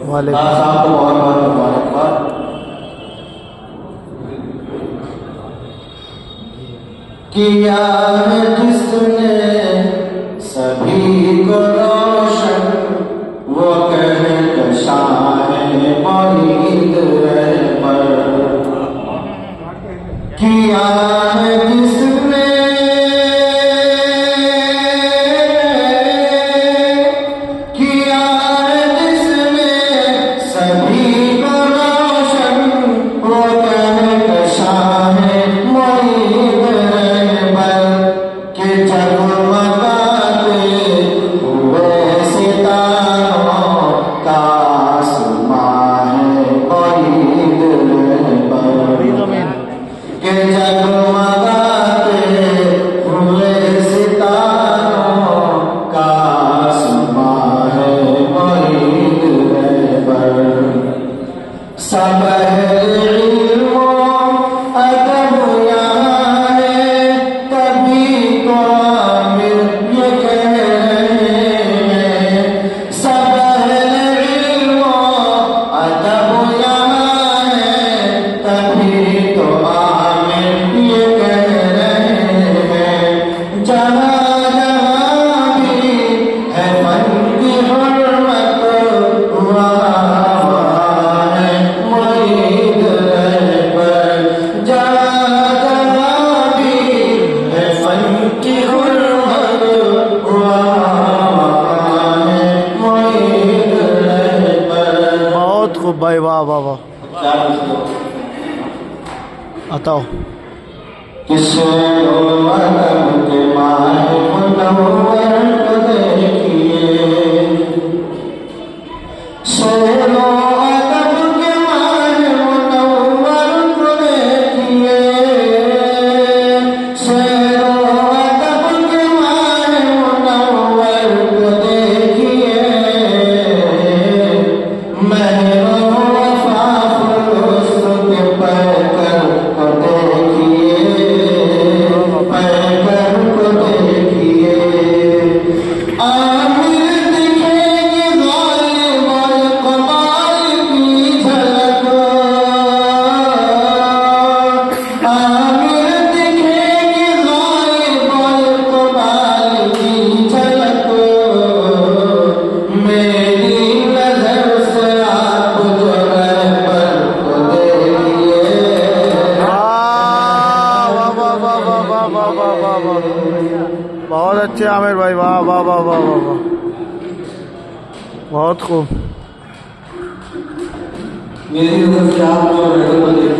वालेकुम साहब को बहुत बहुत मुबारकबाद। किया है जिसने सभी को रोशन, वो कहकशा है मुरीद रहबर। किया है जिसने सभी को रोशन, वो कहकशा है मुरीद रहबर। के जगमगाते हुए सितारों का आसमां है मुरीद रहबर। के जगमगाते हुए सितारों का आसमां है मुरीद रहबर। सब इल्म अदब यहाँ है, तभी तो आमिर ये कह रहे हैं। सब इल्म अदब यहाँ है, तभी तो आमिर ये कह रहे हैं। जहाँ जहाँ भी है फन की हुर्मत, वहाँ है मुरीद रहबर। जहाँ जहाँ भी है फन की हुर्मत, वहाँ है मुरीद रहबर। बहुत खूब भाई, वाह वाह वाह। बताओ किसे अदब के माहे मुनव्वर को देखिए, शेरो अदब के माहे मुनव्वर को देखिए। शेरो अदब के माहे मुनव्वर को देखिए। महरो वफा फुरुस्त के पैकर को देखिए, पैकर को देखिए। आमिर दिखेगी गालिब इक़बाल की झलक। आमिर दिखेगी गालिब इक़बाल की झलक। मेरी नजर से आप जो रहबर को देखिए। वाह वाह वाह वाह वाह वाह वाह वाह वाह। बहुत अच्छे आमिर भाई, वाह वाह वाह वाह वाह वाह, बहुत खूब। मेरी नजर से आप जो रहबर को देखिए।